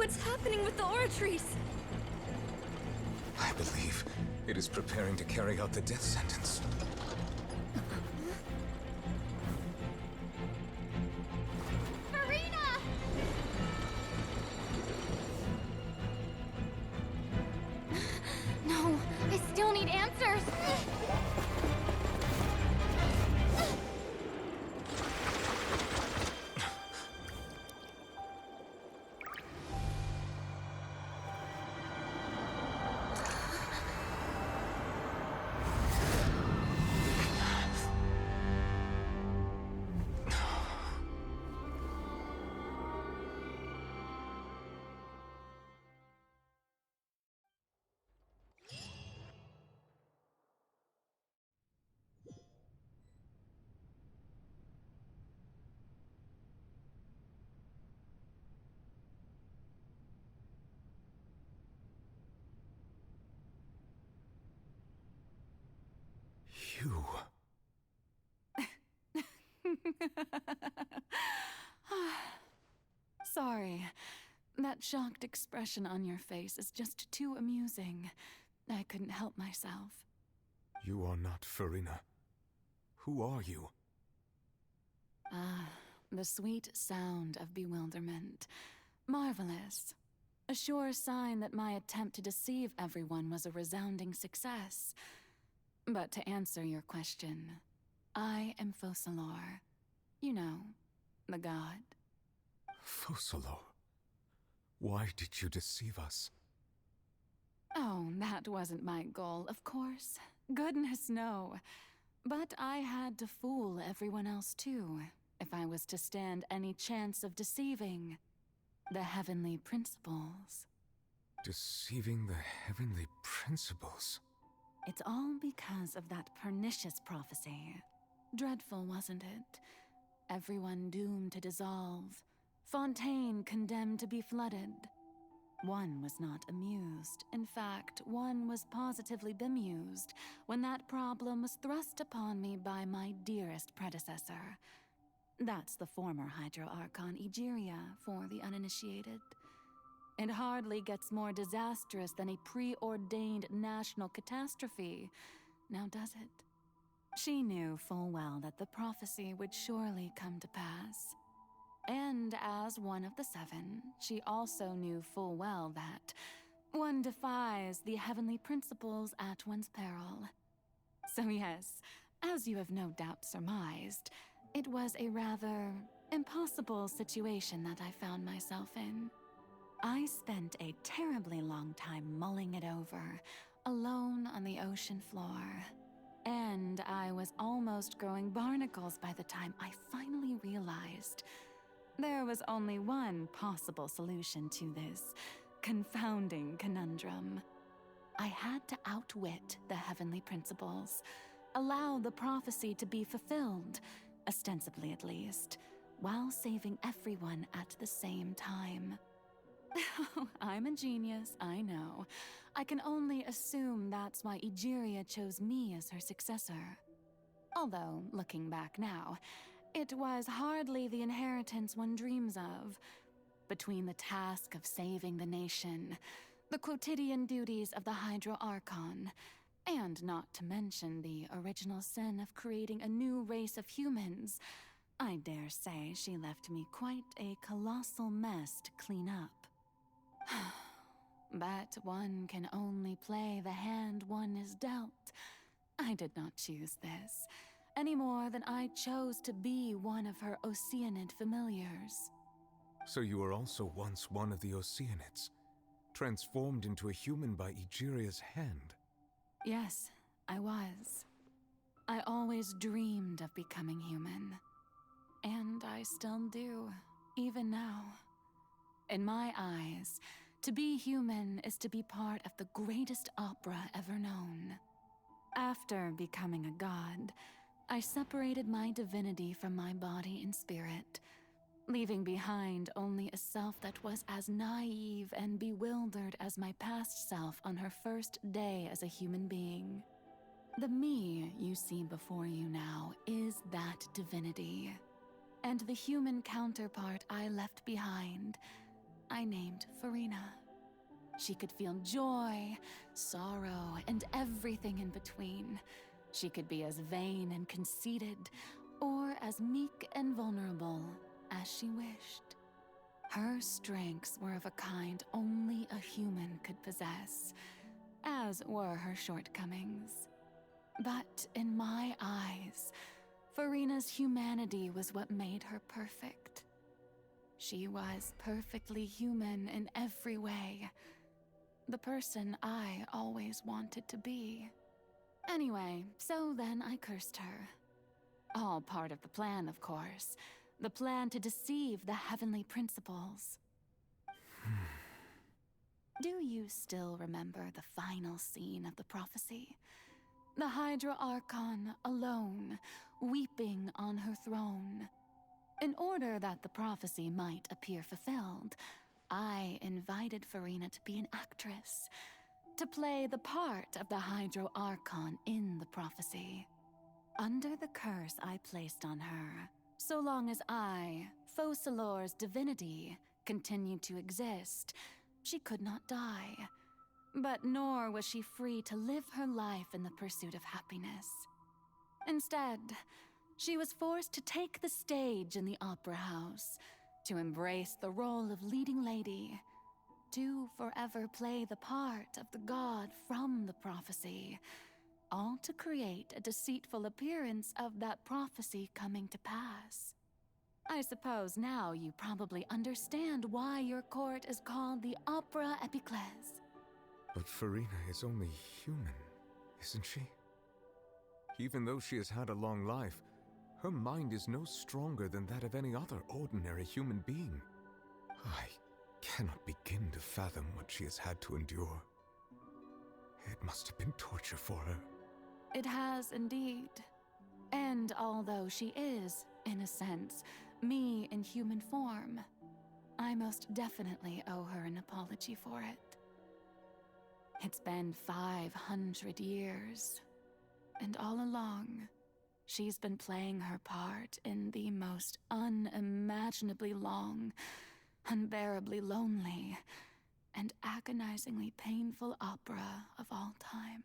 What's happening with the oratories? I believe it is preparing to carry out the death sentence. Furina! No, I still need answers. You... Sorry. That shocked expression on your face is just too amusing. I couldn't help myself. You are not Furina. Who are you? Ah, the sweet sound of bewilderment. Marvelous. A sure sign that my attempt to deceive everyone was a resounding success. But to answer your question, I am Focalor. You know, the god. Focalor? Why did you deceive us? Oh, that wasn't my goal, of course. Goodness, no. But I had to fool everyone else too, if I was to stand any chance of deceiving the heavenly principles. Deceiving the heavenly principles? It's all because of that pernicious prophecy. Dreadful, wasn't it? Everyone doomed to dissolve. Fontaine condemned to be flooded. One was not amused. In fact, one was positively bemused when that problem was thrust upon me by my dearest predecessor. That's the former Hydro-Archon Egeria for the uninitiated. It hardly gets more disastrous than a preordained national catastrophe, now does it? She knew full well that the prophecy would surely come to pass. And as one of the seven, she also knew full well that one defies the heavenly principles at one's peril. So yes, as you have no doubt surmised, it was a rather impossible situation that I found myself in. I spent a terribly long time mulling it over, alone on the ocean floor. And I was almost growing barnacles by the time I finally realized there was only one possible solution to this confounding conundrum. I had to outwit the heavenly principles, allow the prophecy to be fulfilled, ostensibly at least, while saving everyone at the same time. I'm a genius, I know. I can only assume that's why Egeria chose me as her successor. Although, looking back now, it was hardly the inheritance one dreams of. Between the task of saving the nation, the quotidian duties of the Hydro-Archon, and not to mention the original sin of creating a new race of humans, I dare say she left me quite a colossal mess to clean up. But one can only play the hand one is dealt. I did not choose this, any more than I chose to be one of her Oceanid familiars. So you were also once one of the Oceanids, transformed into a human by Egeria's hand? Yes, I was. I always dreamed of becoming human. And I still do, even now. In my eyes, to be human is to be part of the greatest opera ever known. After becoming a god, I separated my divinity from my body and spirit, leaving behind only a self that was as naive and bewildered as my past self on her first day as a human being. The me you see before you now is that divinity. And the human counterpart I left behind, I named Furina. She could feel joy, sorrow, and everything in between. She could be as vain and conceited, or as meek and vulnerable as she wished. Her strengths were of a kind only a human could possess, as were her shortcomings. But in my eyes, Furina's humanity was what made her perfect. She was perfectly human in every way. The person I always wanted to be. Anyway, so then I cursed her. All part of the plan, of course. The plan to deceive the heavenly principles. Do you still remember the final scene of the prophecy? The Hydra Archon alone, weeping on her throne. In order that the prophecy might appear fulfilled, I invited Furina to be an actress, to play the part of the Hydro Archon in the prophecy. Under the curse I placed on her, so long as I, Focalors' divinity, continued to exist, she could not die. But nor was she free to live her life in the pursuit of happiness. Instead, she was forced to take the stage in the opera house, to embrace the role of leading lady, to forever play the part of the god from the prophecy, all to create a deceitful appearance of that prophecy coming to pass. I suppose now you probably understand why your court is called the Opera Epiclese. But Furina is only human, isn't she? Even though she has had a long life, her mind is no stronger than that of any other ordinary human being. I cannot begin to fathom what she has had to endure. It must have been torture for her. It has indeed. And although she is, in a sense, me in human form, I most definitely owe her an apology for it. It's been 500 years, and all along, she's been playing her part in the most unimaginably long, unbearably lonely, and agonizingly painful opera of all time.